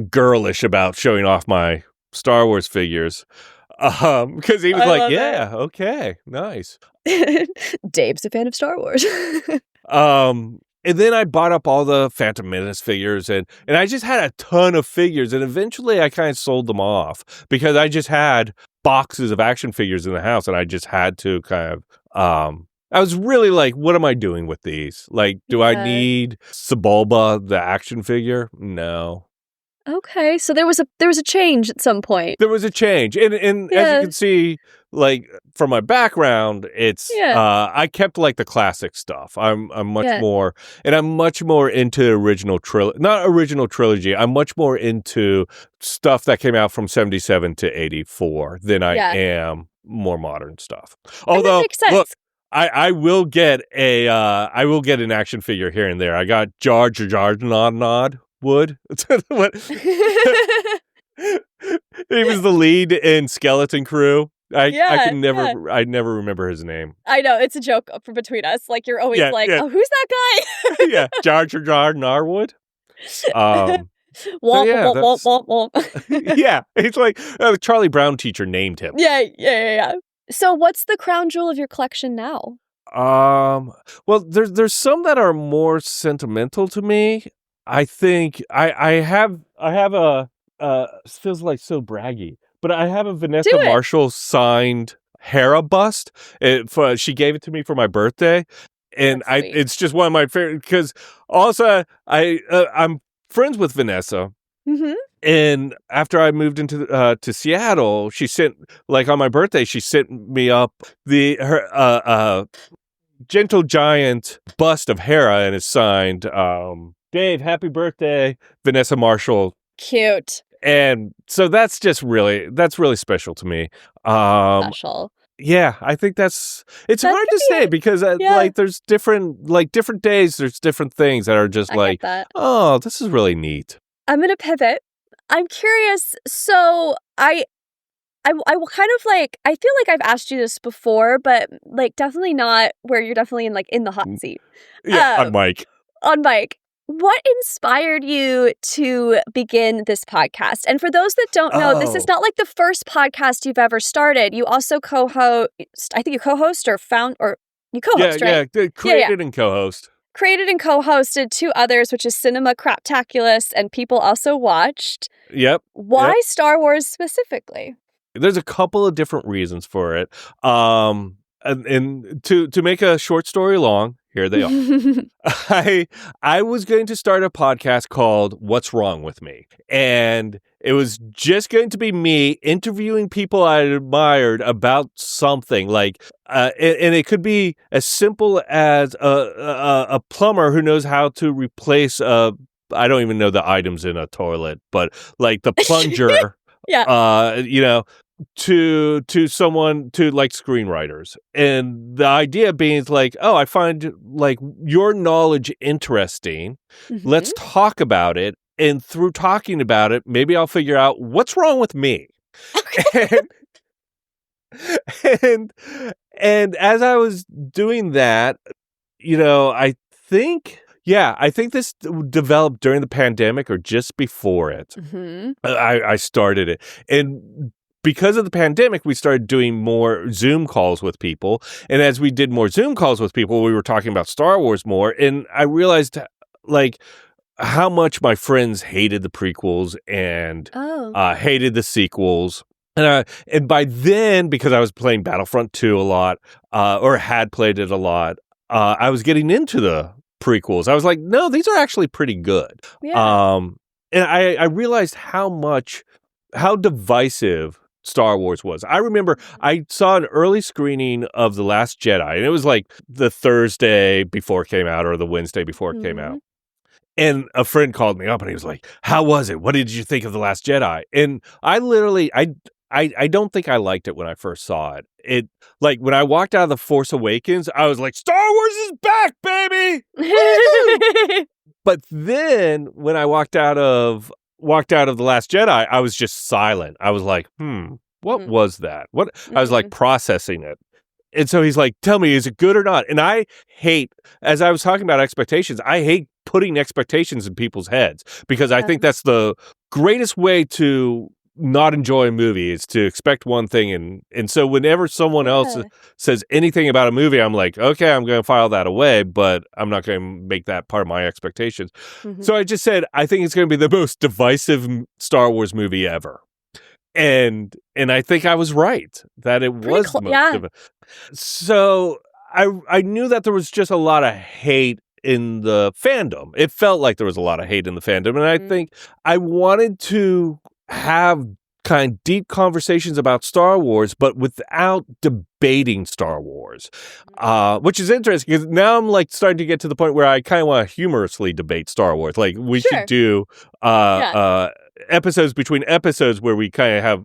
girlish about showing off my Star Wars figures. Because he was okay, nice. Dave's a fan of Star Wars. And then I bought up all the Phantom Menace figures, and I just had a ton of figures, and eventually I kind of sold them off because I just had boxes of action figures in the house, and I just had to kind of I was really what am I doing with these? Do I need Sebulba, the action figure? No. Okay, so there was a change at some point. There was a change, and as you can see, like from my background, it's I kept like the classic stuff. I'm much more, and I'm much more into not original trilogy. I'm much more into stuff that came out from 77 to 84 than I am more modern stuff. Although, look, I will get an action figure here and there. I got Jar Jar Nod Wood. He was the lead in Skeleton Crew. I never remember his name. I know, it's a joke between us. Like, you're always oh, who's that guy? Yeah, Jar Narwood. Yeah, it's like the Charlie Brown teacher named him. Yeah. So what's the crown jewel of your collection now? Well, there's some that are more sentimental to me. I think I have a feels like so braggy, but I have a Vanessa Marshall signed Hera bust. She gave it to me for my birthday, and it's just one of my favorite because also I'm friends with Vanessa. Mm-hmm. And after I moved into to Seattle, she sent, like on my birthday, she sent me up her gentle giant bust of Hera, and it's signed Dave, happy birthday, Vanessa Marshall. Cute. And so that's really special to me. Special. Yeah, I think it's hard to say because like there's different days, there's different things that are just like, oh, this is really neat. I'm going to pivot. I'm curious. So I will kind of like, I feel like I've asked you this before, but like definitely not where you're definitely in the hot seat. Yeah, on mic. On mic. What inspired you to begin this podcast? And for those that don't know, this is not like the first podcast you've ever started. You also co-host, I think you co-host or you co-host, right? Yeah, created and co-host. Created and co-hosted 2 others, which is Cinema Craptaculous, and people also watched. Yep. Why Star Wars specifically? There's a couple of different reasons for it. And to make a short story long, here they are. I was going to start a podcast called What's Wrong With Me? And it was just going to be me interviewing people I admired about something like, and it could be as simple as a plumber who knows how to replace I don't even know the items in a toilet, but like the plunger, to someone, to like screenwriters. And the idea being like, oh, I find like your knowledge interesting. Mm-hmm. Let's talk about it. And through talking about it, maybe I'll figure out what's wrong with me. Okay. and as I was doing that, I think this developed during the pandemic or just before it. Mm-hmm. I started it. And because of the pandemic, we started doing more Zoom calls with people. And as we did more Zoom calls with people, we were talking about Star Wars more. And I realized like how much my friends hated the prequels and hated the sequels. And by then, because I was playing Battlefront 2 a lot, or had played it a lot, I was getting into the prequels. I was like, no, these are actually pretty good. Yeah. And I realized how divisive Star Wars was. I remember I saw an early screening of The Last Jedi, and it was like the Thursday before it came out or the Wednesday before it came out. And a friend called me up and he was like, how was it? What did you think of The Last Jedi? And I literally, I don't think I liked it when I first saw it. It, like, when I walked out of The Force Awakens, I was like, Star Wars is back, baby! But then when I walked out of The Last Jedi, I was just silent. I was like, what was that? I was like processing it. And so he's like, tell me, is it good or not? And I hate, as I was talking about expectations, I hate putting expectations in people's heads because I think that's the greatest way to not enjoy a movie is to expect one thing. And so whenever someone else says anything about a movie, I'm like, okay, I'm going to file that away, but I'm not going to make that part of my expectations. Mm-hmm. So I just said, I think it's going to be the most divisive Star Wars movie ever. And I think I was right that it was the most divisive. So I knew that there was just a lot of hate in the fandom. It felt like there was a lot of hate in the fandom. And I think I wanted to have kind of deep conversations about Star Wars, but without debating Star Wars, which is interesting because now I'm like starting to get to the point where I kind of want to humorously debate Star Wars. Like we should do episodes between episodes where we kind of have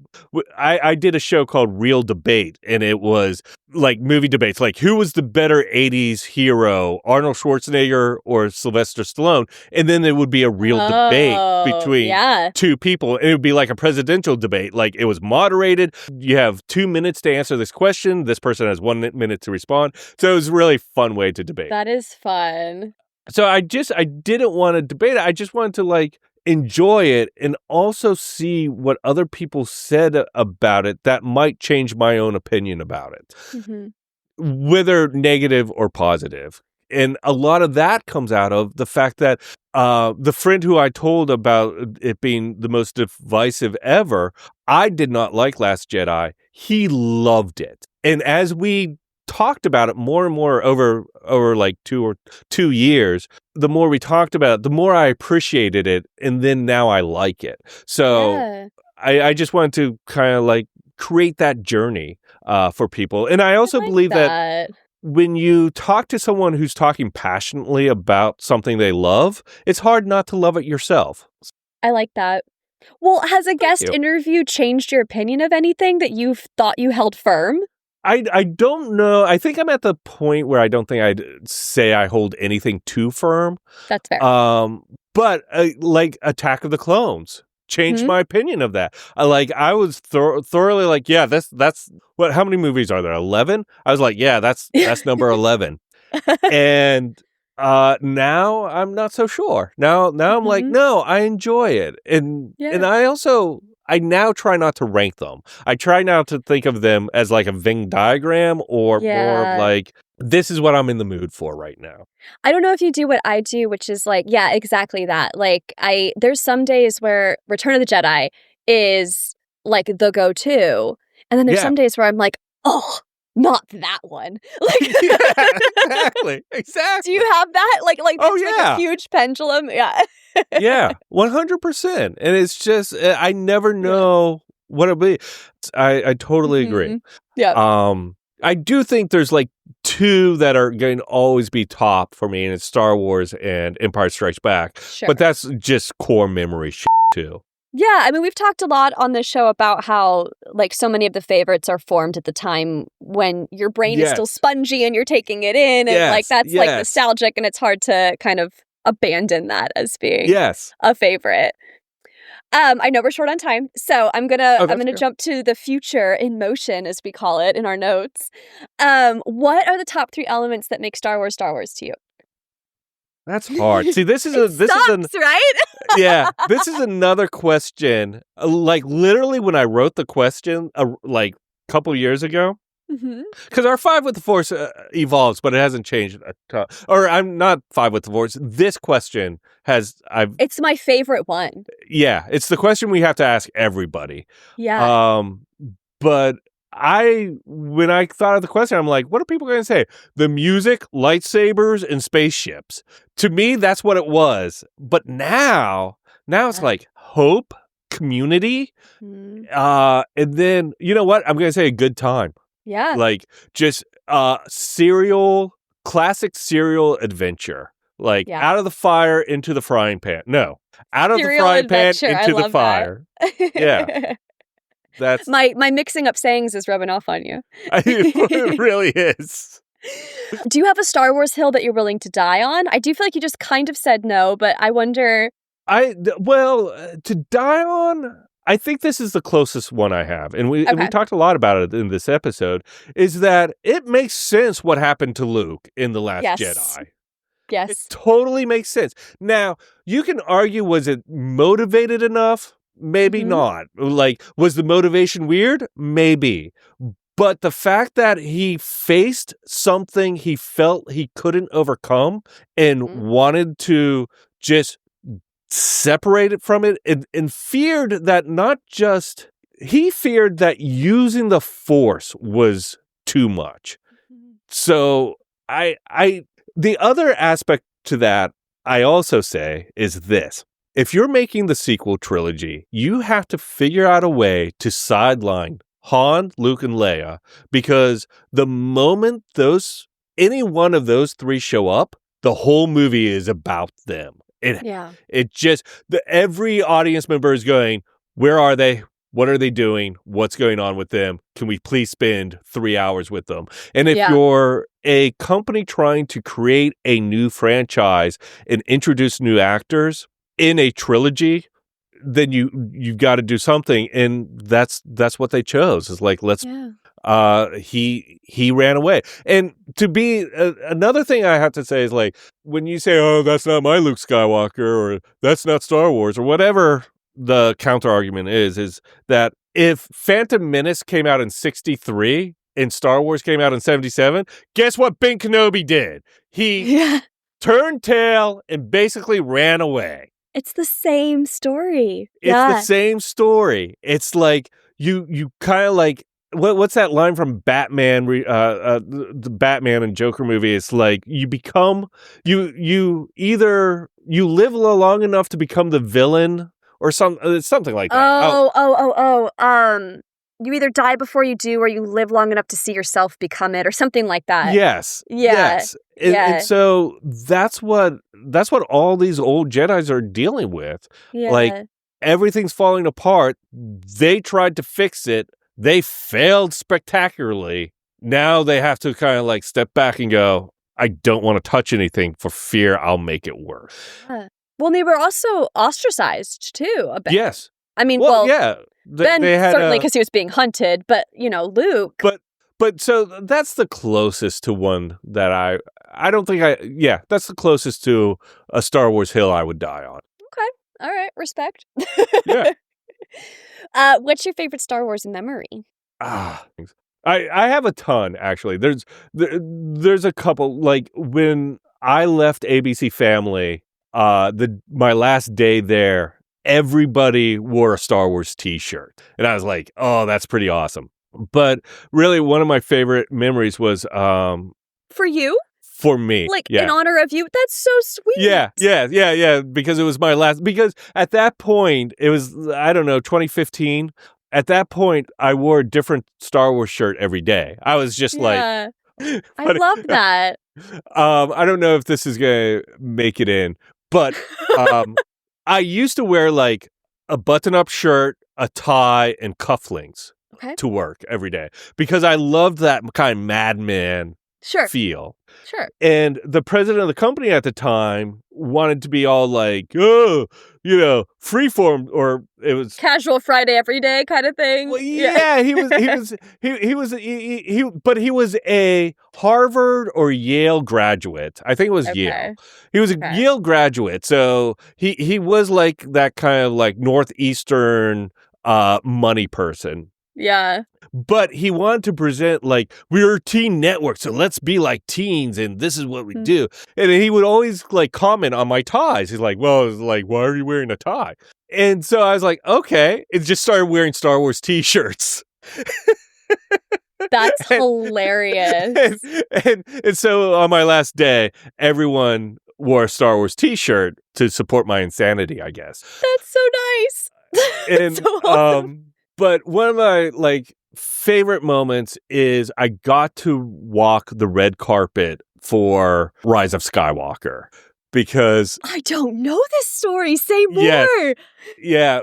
I did a show called Real Debate, and it was like movie debates, like who was the better 80s hero, Arnold Schwarzenegger or Sylvester Stallone, and then there would be a real debate between two people, and it would be like a presidential debate. Like it was moderated, you have 2 minutes to answer this question, this person has 1 minute to respond, so it was a really fun way to debate. That is fun. So I didn't want to debate it, I just wanted to like enjoy it and also see what other people said about it that might change my own opinion about it, whether negative or positive. And a lot of that comes out of the fact that the friend who I told about it being the most divisive ever, I did not like Last Jedi. He loved it. And as we talked about it more and more over like 2 years, the more we talked about it, the more I appreciated it, and then now I like it. So I just wanted to kind of like create that journey for people. And I also believe that when you talk to someone who's talking passionately about something they love, it's hard not to love it yourself. I like that. Well, has a guest interview changed your opinion of anything that you've thought you held firm? I don't know. I think I'm at the point where I don't think I'd say I hold anything too firm. That's fair. But like Attack of the Clones changed my opinion of that. I was thoroughly like, yeah, that's what? How many movies are there? 11? I was like, yeah, that's number 11. And now I'm not so sure. Now I'm like, no, I enjoy it, and I now try not to rank them. I try not to think of them as like a Venn diagram or more of like, this is what I'm in the mood for right now. I don't know if you do what I do, which is like, yeah, exactly that. Like there's some days where Return of the Jedi is like the go-to. And then there's some days where I'm like, oh, not that one. Like, exactly. Do you have that? Like like a huge pendulum? Yeah. Yeah, 100%. And it's just, I never know what it'll be. I totally agree. Yeah. I do think there's like 2 that are going to always be top for me, and it's Star Wars and Empire Strikes Back. Sure. But that's just core memory shit too. Yeah, I mean, we've talked a lot on this show about how, like, so many of the favorites are formed at the time when your brain is still spongy and you're taking it in, and like that's like nostalgic, and it's hard to kind of abandon that as being a favorite. I know we're short on time, so I'm gonna jump to the future in motion, as we call it in our notes. What are the top 3 elements that make Star Wars to you? That's hard. See, this is right? Yeah, this is another question. Like literally, when I wrote the question, like a couple years ago, because our 5 with the Force evolves, but it hasn't changed a ton. Or I'm not 5 with the Force. This question it's my favorite one. Yeah, it's the question we have to ask everybody. Yeah. But when I thought of the question, I'm like, what are people going to say? The music, lightsabers, and spaceships. To me, that's what it was. But now it's like hope, community, and then, you know what? I'm going to say a good time. Yeah. Like just classic serial adventure. Like out of the fire into the frying pan. No, out of serial the frying adventure. pan into the fire. Yeah. That's my mixing up sayings is rubbing off on you. It really is. Do you have a Star Wars hill that you're willing to die on? I do feel like you just kind of said no, but I wonder. To die on, I think this is the closest one I have. And we talked a lot about it in this episode, is that it makes sense what happened to Luke in The Last Jedi. Yes. It totally makes sense. Now, you can argue, was it motivated enough? Maybe not. Like, was the motivation weird? Maybe. But the fact that he faced something he felt he couldn't overcome and wanted to just separate it from it and feared that he feared that using the Force was too much. So the other aspect to that, I also say is this. If you're making the sequel trilogy, you have to figure out a way to sideline Han, Luke, and Leia, because the moment any one of those three show up, the whole movie is about them. Every audience member is going, where are they? What are they doing? What's going on with them? Can we please spend 3 hours with them? And if you're a company trying to create a new franchise and introduce new actors in a trilogy, then you've got to do something, and that's what they chose. It's like he ran away. And to be another thing I have to say is like when you say, "Oh, that's not my Luke Skywalker," or "That's not Star Wars," or whatever the counter argument is that if Phantom Menace came out in 1963 and Star Wars came out in 1977, guess what Ben Kenobi did? He turned tail and basically ran away. It's the same story. It's the same story. It's like you kind of like what's that line from Batman? The Batman and Joker movie. It's like you become you live long enough to become the villain or something like that. You either die before you do, or you live long enough to see yourself become it, or something like that. Yes. Yeah. Yes. And so that's what all these old Jedis are dealing with. Yeah. Like everything's falling apart. They tried to fix it. They failed spectacularly. Now they have to kind of like step back and go, I don't want to touch anything for fear I'll make it worse. Well, they were also ostracized too a bit. Yes. I mean, Ben they had, certainly because he was being hunted, but Luke. But so that's the closest to one that I don't think that's the closest to a Star Wars hill I would die on. Okay. All right. Respect. Yeah. What's your favorite Star Wars memory? I have a ton, actually. There's a couple. Like when I left ABC Family, my last day there, everybody wore a Star Wars t-shirt. And I was like, oh, that's pretty awesome. But really, one of my favorite memories was for you? For me. Like in honor of you? That's so sweet. Yeah. Because it was my last. Because at that point, it was, I don't know, 2015. At that point, I wore a different Star Wars shirt every day. I was just like. I love that. I don't know if this is going to make it in, but I used to wear like a button-up shirt, a tie, and cufflinks to work every day because I loved that kind of madman feel. Sure. And the president of the company at the time wanted to be all like, oh, freeform, or it was casual Friday every day kind of thing. Well, but he was a Harvard or Yale graduate. I think it was Yale. He was a Yale graduate, so he was like that kind of like Northeastern money person. Yeah. But he wanted to present like, we're a teen network, so let's be like teens, and this is what we do. And he would always like comment on my ties. He's like, well, it's like, why are you wearing a tie? And so I was like, okay. And just started wearing Star Wars t-shirts. That's hilarious. And so on my last day, everyone wore a Star Wars t-shirt to support my insanity, I guess. That's so nice. And so awesome. But one of my like favorite moments is I got to walk the red carpet for Rise of Skywalker because I don't know this story. Say more. Yeah.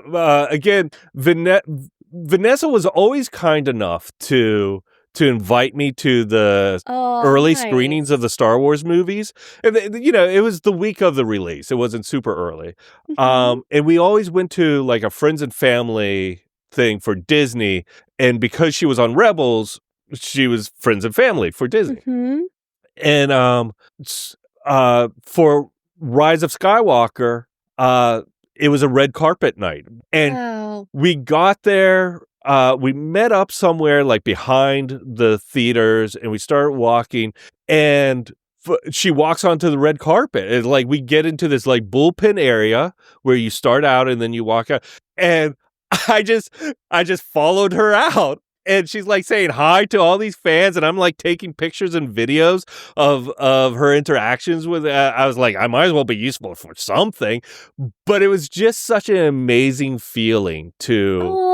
Again, Vanessa was always kind enough to invite me to the early screenings of the Star Wars movies. And, it was the week of the release. It wasn't super early. And we always went to like a friends and family thing for Disney, and because she was on Rebels, she was friends and family for Disney. And for Rise of Skywalker, it was a red carpet night, and we got there. We met up somewhere like behind the theaters, and we started walking, and she walks onto the red carpet. It's like we get into this like bullpen area where you start out and then you walk out, and I just followed her out. And she's like saying hi to all these fans, and I'm like taking pictures and videos of her interactions with. I was like, I might as well be useful for something, but it was just such an amazing feeling to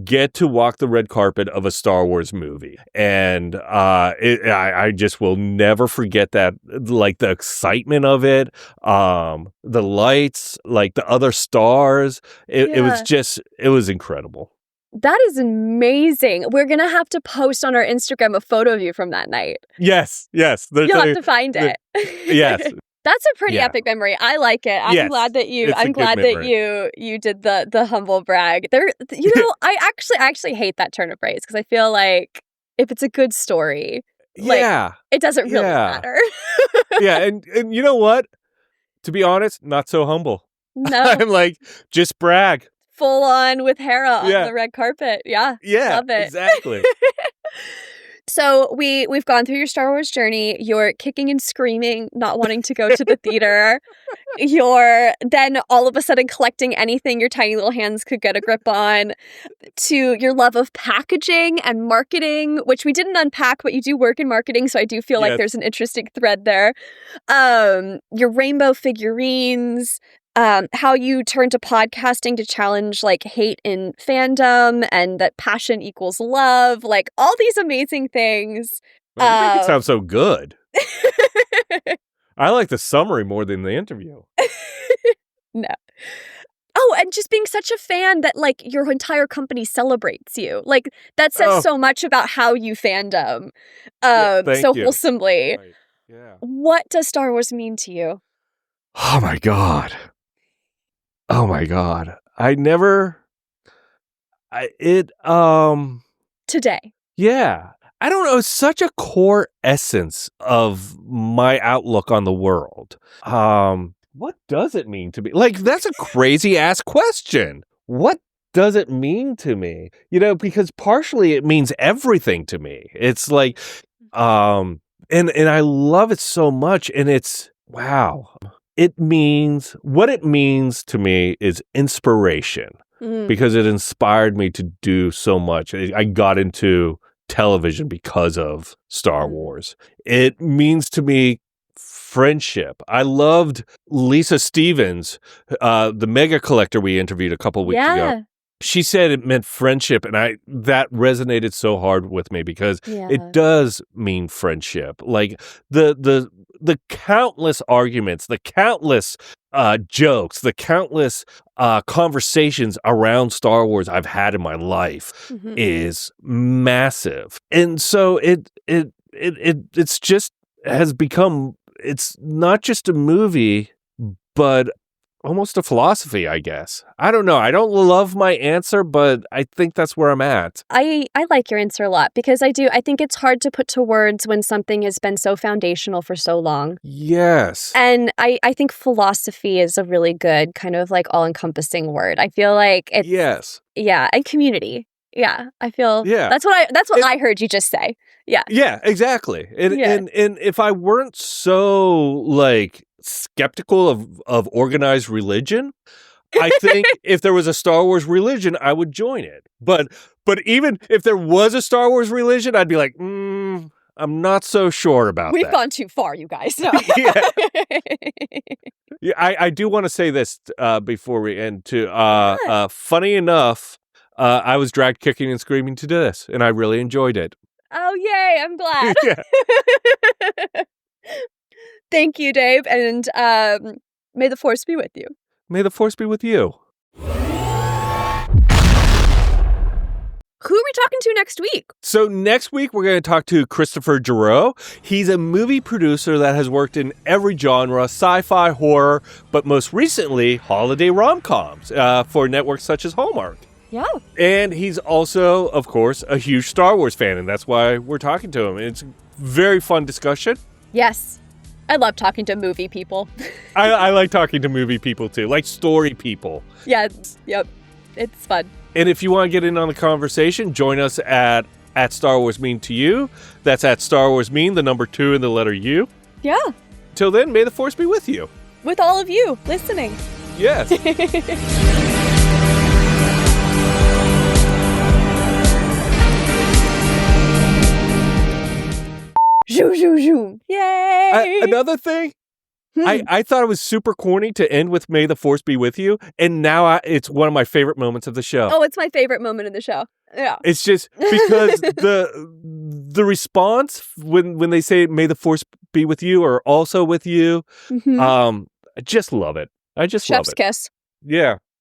get to walk the red carpet of a Star Wars movie, and I just will never forget that. Like the excitement of it, the lights, like the other stars. It was incredible. That is amazing. We're going to have to post on our Instagram a photo of you from that night. Yes. You'll have to find it. Yes. That's a pretty epic memory. I like it. I'm glad that you did the humble brag. I actually hate that turn of phrase because I feel like if it's a good story, it doesn't really matter. Yeah, and you know what? To be honest, not so humble. No. I'm like, just brag. Full on with Hera on the red carpet. Yeah. Love it. Exactly. So we've gone through your Star Wars journey. You're kicking and screaming, not wanting to go to the theater. You're then all of a sudden collecting anything your tiny little hands could get a grip on, to your love of packaging and marketing, which we didn't unpack, but you do work in marketing, so I do feel like there's an interesting thread there. Your rainbow figurines, how you turn to podcasting to challenge like hate in fandom and that passion equals love, like all these amazing things. Well, you make it sound so good. I like the summary more than the interview. No. Oh, and just being such a fan that like your entire company celebrates you. Like that says so much about how you fandom so wholesomely. Right. Yeah. What does Star Wars mean to you? Oh my God. Today. Yeah. I don't know. It's such a core essence of my outlook on the world. What does it mean to me? Like, that's a crazy ass question. What does it mean to me? You know, because partially it means everything to me. It's like, and I love it so much. And it's, wow. What it means to me is inspiration, because it inspired me to do so much. I got into television because of Star Wars. It means to me friendship. I loved Lisa Stevens, the mega collector we interviewed a couple weeks ago. She said it meant friendship, and that resonated so hard with me because it does mean friendship. Like the countless arguments, the countless jokes, the countless conversations around Star Wars I've had in my life is massive. And so it's just has become, it's not just a movie, but almost a philosophy, I guess. I don't know. I don't love my answer, but I think that's where I'm at. I like your answer a lot because I think it's hard to put to words when something has been so foundational for so long. Yes. And I think philosophy is a really good kind of like all-encompassing word. I feel like it's... Yes. Yeah, and community. Yeah, I feel... Yeah. That's what I heard you just say. Yeah. Yeah, exactly. And if I weren't so, like, skeptical of organized religion, I think if there was a Star Wars religion, I would join it. But even if there was a Star Wars religion, I'd be like, I'm not so sure about that. We've gone too far, you guys. No. Yeah, I do want to say this before we end too. Funny enough, I was dragged kicking and screaming to do this, and I really enjoyed it. Oh, yay! I'm glad. Thank you, Dave, and may the Force be with you. May the Force be with you. Who are we talking to next week? So next week, we're going to talk to Christopher Giroux. He's a movie producer that has worked in every genre, sci-fi, horror, but most recently, holiday rom-coms for networks such as Hallmark. Yeah. And he's also, of course, a huge Star Wars fan, and that's why we're talking to him. It's a very fun discussion. Yes. I love talking to movie people. I like talking to movie people, too, like story people. Yeah, yep. It's fun. And if you want to get in on the conversation, join us at Star Wars Mean to You. That's at Star Wars Mean, the number 2 and the letter U. Yeah. Till then, may the Force be with you. With all of you listening. Yes. Shoo, shoo, shoo. Yay! Another thing, I thought it was super corny to end with "May the Force be with you," and now it's one of my favorite moments of the show. Oh, it's my favorite moment in the show. Yeah, it's just because the response when they say "May the Force be with you" or "also with you," I just love it. I just love it. Chef's kiss. Yeah.